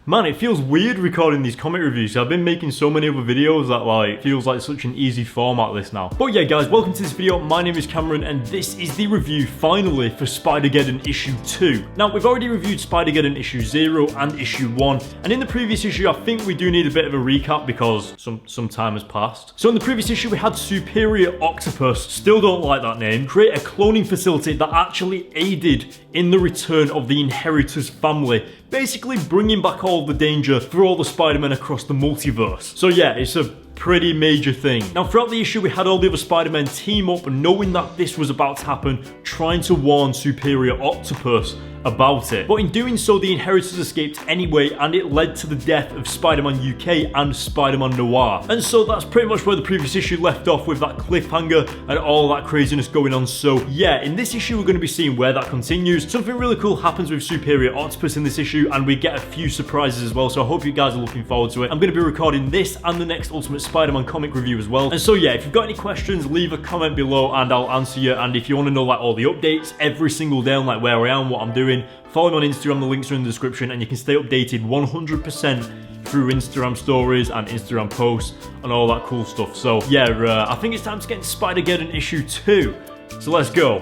Man, it feels weird recording these comic reviews. I've been making so many other videos that like feels like such an easy format this now. But yeah guys, welcome to this video. My name is Cameron and this is the review finally for Spider-Geddon issue 2. Now we've already reviewed Spider-Geddon issue 0 and issue 1, and in the previous issue I think we do need a bit of a recap because some time has passed. So in the previous issue we had Superior Octopus, still don't like that name, create a cloning facility that actually aided in the return of the Inheritors family, basically bringing back all the danger for all the Spider-Men across the multiverse. So yeah, it's a pretty major thing. Now throughout the issue we had all the other Spider-Men team up, knowing that this was about to happen, trying to warn Superior Octopus about it. But in doing so, the Inheritors escaped anyway, and it led to the death of Spider-Man UK and Spider-Man Noir. And so that's pretty much where the previous issue left off, with that cliffhanger and all that craziness going on. So yeah, in this issue we're going to be seeing where that continues. Something really cool happens with Superior Octopus in this issue, and we get a few surprises as well, so I hope you guys are looking forward to it. I'm going to be recording this and the next Ultimate Spider-Man comic review as well. And so yeah, if you've got any questions, leave a comment below and I'll answer you. And if you want to know like all the updates every single day on like where I am, what I'm doing, follow me on Instagram, the links are in the description, and you can stay updated 100% through Instagram stories and Instagram posts and all that cool stuff. So yeah, I think it's time to get into Spider-Geddon issue 2. So let's go.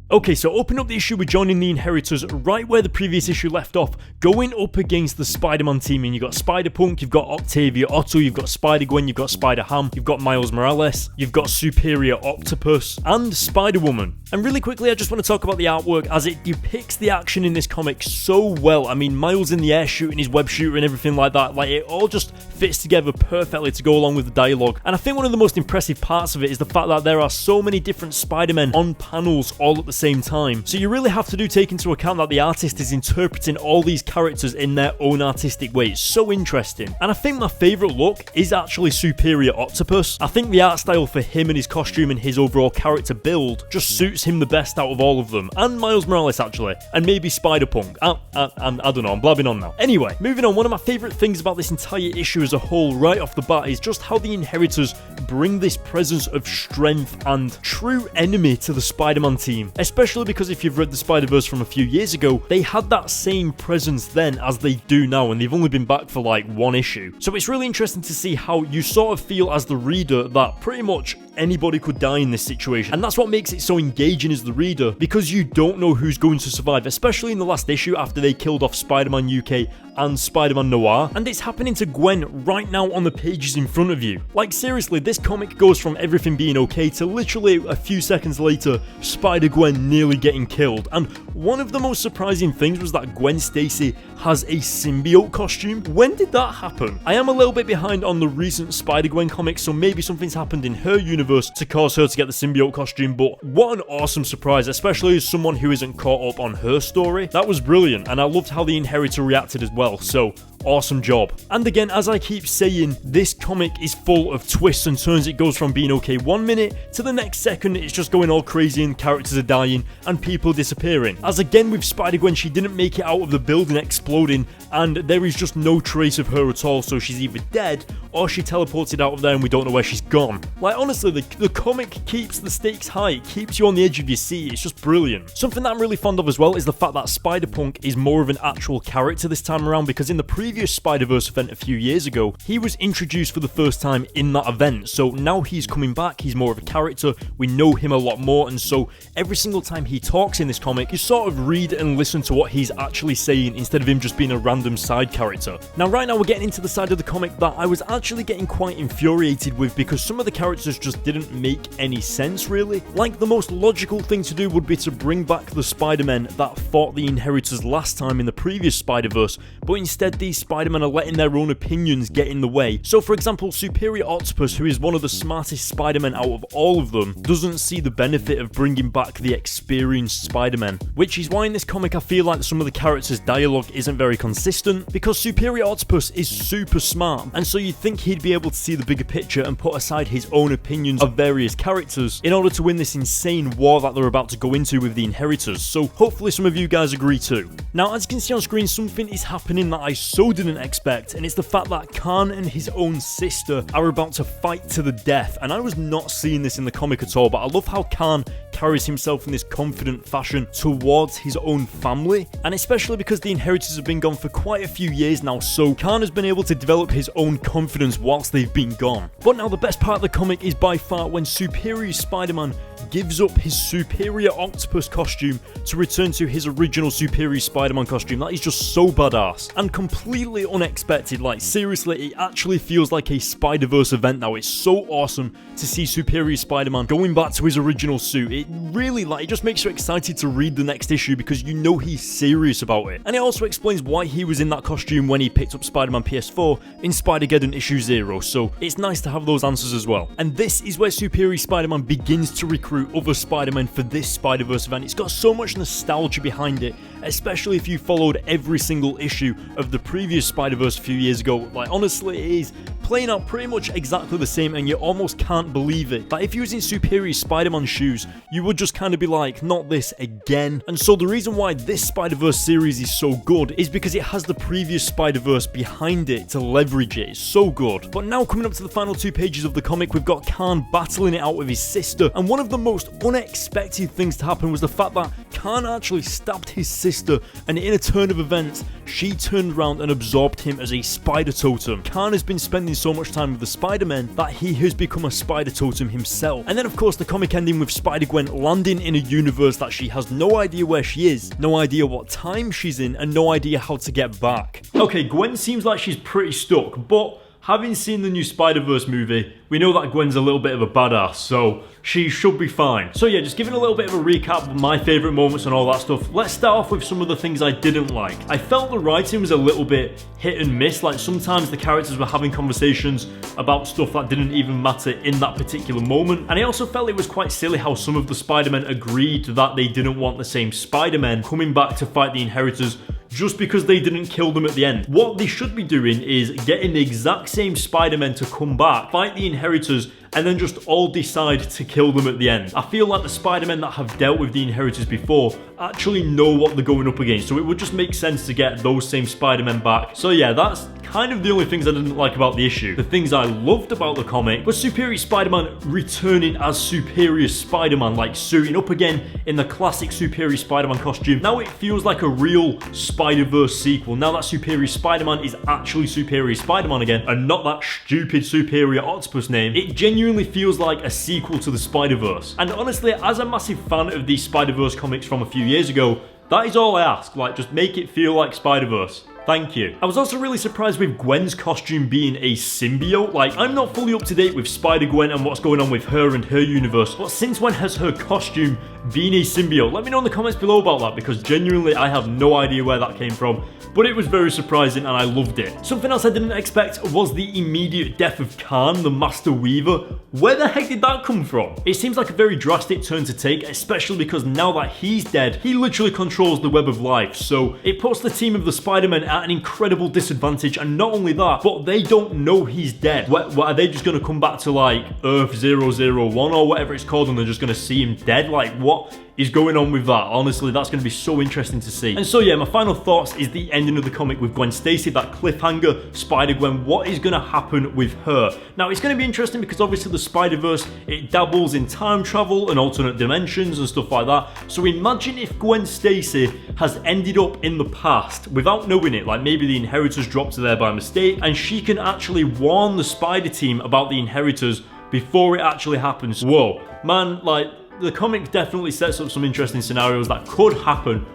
Okay, so open up the issue with joining the Inheritors right where the previous issue left off, going up against the Spider-Man team. And you've got Spider-Punk, you've got Octavia Otto, you've got Spider-Gwen, you've got Spider-Ham, you've got Miles Morales, you've got Superior Octopus, and Spider-Woman. And really quickly, I just want to talk about the artwork, as it depicts the action in this comic so well. I mean, Miles in the air shooting his web shooter and everything like that, like it all just fits together perfectly to go along with the dialogue. And I think one of the most impressive parts of it is the fact that there are so many different Spider-Men on panels all at the same time. So you really have to take into account that the artist is interpreting all these characters in their own artistic way. It's so interesting. And I think my favourite look is actually Superior Octopus. I think the art style for him and his costume and his overall character build just suits him the best out of all of them. And Miles Morales actually. And maybe Spider-Punk. I don't know, I'm blabbing on now. Anyway, moving on, one of my favourite things about this entire issue as a whole right off the bat is just how the Inheritors bring this presence of strength and true enemy to the Spider-Man team. Especially because if you've read the Spider-Verse from a few years ago, they had that same presence then as they do now, and they've only been back for like one issue. So it's really interesting to see how you sort of feel as the reader that pretty much anybody could die in this situation. And that's what makes it so engaging as the reader, because you don't know who's going to survive, especially in the last issue after they killed off Spider-Man UK and Spider-Man Noir, and it's happening to Gwen right now on the pages in front of you. Like seriously, this comic goes from everything being okay to literally a few seconds later, Spider-Gwen nearly getting killed. And one of the most surprising things was that Gwen Stacy has a symbiote costume. When did that happen? I am a little bit behind on the recent Spider-Gwen comics, so maybe something's happened in her universe to cause her to get the symbiote costume, but what an awesome surprise, especially as someone who isn't caught up on her story. That was brilliant, and I loved how the Inheritor reacted as well. So awesome job. And again, as I keep saying, this comic is full of twists and turns. It goes from being okay 1 minute to the next second it's just going all crazy and characters are dying and people disappearing. As again with Spider-Gwen, she didn't make it out of the building exploding, and there is just no trace of her at all, so she's either dead or she teleported out of there and we don't know where she's gone. Like honestly, the comic keeps the stakes high, it keeps you on the edge of your seat. It's just brilliant. Something that I'm really fond of as well is the fact that Spider-Punk is more of an actual character this time around, because in the previous Spider-Verse event a few years ago, he was introduced for the first time in that event. So now he's coming back, he's more of a character, we know him a lot more, and so every single time he talks in this comic, you sort of read and listen to what he's actually saying instead of him just being a random side character. Now right now we're getting into the side of the comic that I was actually getting quite infuriated with, because some of the characters just didn't make any sense really. Like the most logical thing to do would be to bring back the Spider-Men that fought the Inheritors last time in the previous Spider-Verse, but instead these Spider-Men are letting their own opinions get in the way. So for example, Superior Octopus, who is one of the smartest Spider-Men out of all of them, doesn't see the benefit of bringing back the experienced Spider-Men, which is why in this comic I feel like some of the characters' dialogue isn't very consistent, because Superior Octopus is super smart, and so you'd think he'd be able to see the bigger picture and put aside his own opinions of various characters in order to win this insane war that they're about to go into with the Inheritors. So hopefully some of you guys agree too. Now as you can see on screen, something is happening that I so didn't expect, and it's the fact that Khan and his own sister are about to fight to the death. And I was not seeing this in the comic at all, but I love how Khan carries himself in this confident fashion towards his own family, and especially because the Inheritors have been gone for quite a few years now, so Khan has been able to develop his own confidence whilst they've been gone. But now the best part of the comic is by far when Superior Spider-Man gives up his Superior Octopus costume to return to his original Superior Spider-Man costume. That is just so badass and completely unexpected. Like, seriously, it actually feels like a Spider-Verse event now. It's so awesome to see Superior Spider-Man going back to his original suit. It really, like, it just makes you excited to read the next issue because you know he's serious about it. And it also explains why he was in that costume when he picked up Spider-Man PS4 in Spider-Geddon issue 0, so it's nice to have those answers as well. And this is where Superior Spider-Man begins to recruit other Spider-Men for this Spider-Verse event. It's got so much nostalgia behind it, especially if you followed every single issue of the previous Spider-Verse a few years ago. Like, honestly, it is playing out pretty much exactly the same, and you almost can't believe it. Like, if you was in Superior Spider-Man shoes, you would just kind of be like, not this again. And so the reason why this Spider-Verse series is so good is because it has the previous Spider-Verse behind it to leverage it. It's so good. But now coming up to the final 2 pages of the comic, we've got Khan battling it out with his sister, and one of the most unexpected things to happen was the fact that Khan actually stabbed his sister, and in a turn of events, she turned around and absorbed him as a spider totem. Khan has been spending so much time with the Spider-Men that he has become a spider totem himself. And then of course the comic ending with Spider-Gwen landing in a universe that she has no idea where she is, no idea what time she's in, and no idea how to get back. Okay, Gwen seems like she's pretty stuck, but having seen the new Spider-Verse movie, we know that Gwen's a little bit of a badass, so she should be fine. So yeah, just giving a little bit of a recap of my favourite moments and all that stuff. Let's start off with some of the things I didn't like. I felt the writing was a little bit hit and miss. Like, sometimes the characters were having conversations about stuff that didn't even matter in that particular moment. And I also felt it was quite silly how some of the Spider-Men agreed that they didn't want the same Spider-Men coming back to fight the Inheritors just because they didn't kill them at the end. What they should be doing is getting the exact same Spider-Men to come back, fight the Inheritors, and then just all decide to kill them at the end. I feel like the Spider-Men that have dealt with the Inheritors before actually know what they're going up against, so it would just make sense to get those same Spider-Men back. So yeah, that's kind of the only things I didn't like about the issue. The things I loved about the comic was Superior Spider-Man returning as Superior Spider-Man, like suiting up again in the classic Superior Spider-Man costume. Now it feels like a real Spider-Verse sequel. Now that Superior Spider-Man is actually Superior Spider-Man again, and not that stupid Superior Octopus name, it genuinely feels like a sequel to the Spider-Verse. And honestly, as a massive fan of these Spider-Verse comics from a few years ago, that is all I ask. Like, just make it feel like Spider-Verse. Thank you. I was also really surprised with Gwen's costume being a symbiote. Like, I'm not fully up to date with Spider-Gwen and what's going on with her and her universe, but since when has her costume been a symbiote? Let me know in the comments below about that, because genuinely I have no idea where that came from, but it was very surprising and I loved it. Something else I didn't expect was the immediate death of Khan, the Master Weaver. Where the heck did that come from? It seems like a very drastic turn to take, especially because now that he's dead, he literally controls the web of life, so it puts the team of the Spider-Men at an incredible disadvantage. And not only that, but they don't know he's dead. What are they just going to come back to like Earth 001 or whatever it's called, and they're just going to see him dead? Like, what is going on with that? Honestly, that's going to be so interesting to see. And so yeah, my final thoughts is the ending of the comic with Gwen Stacy, that cliffhanger, Spider-Gwen. What is going to happen with her? Now, it's going to be interesting because obviously the Spider-Verse, it dabbles in time travel and alternate dimensions and stuff like that. So imagine if Gwen Stacy has ended up in the past without knowing it. Like, maybe the Inheritors dropped her there by mistake, and she can actually warn the Spider Team about the Inheritors before it actually happens. Whoa, man, like, the comic definitely sets up some interesting scenarios that could happen.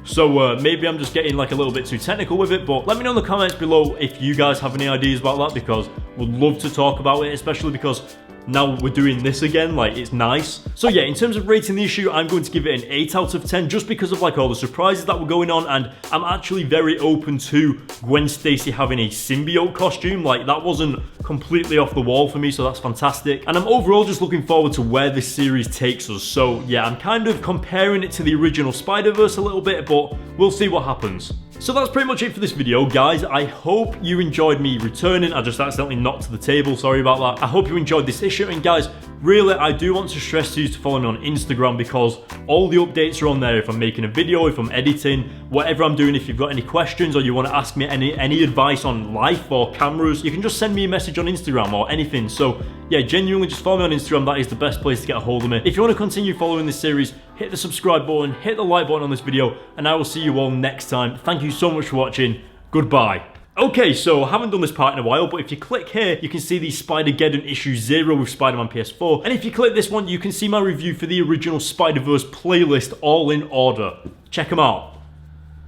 So maybe I'm just getting like a little bit too technical with it, but let me know in the comments below if you guys have any ideas about that, because we'd love to talk about it, especially because now we're doing this again, like, it's nice. So yeah, in terms of rating the issue, I'm going to give it an 8 out of 10 just because of like all the surprises that were going on, and I'm actually very open to Gwen Stacy having a symbiote costume. Like, that wasn't completely off the wall for me, so that's fantastic. And I'm overall just looking forward to where this series takes us. So yeah, I'm kind of comparing it to the original Spider-Verse a little bit, but we'll see what happens. So that's pretty much it for this video, guys. I hope you enjoyed me returning. I just accidentally knocked the table, sorry about that. I hope you enjoyed this issue, and guys, really, I do want to stress to you to follow me on Instagram, because all the updates are on there. If I'm making a video, if I'm editing, whatever I'm doing, if you've got any questions or you want to ask me any advice on life or cameras, you can just send me a message message on Instagram or anything. So yeah, genuinely just follow me on Instagram. That is the best place to get a hold of me. If you want to continue following this series, hit the subscribe button, hit the like button on this video, and I will see you all next time. Thank you so much for watching. Goodbye. Okay, so I haven't done this part in a while, but if you click here, you can see the Spider-Geddon issue 0 with Spider-Man PS4. And if you click this one, you can see my review for the original Spider-Verse playlist all in order. Check them out.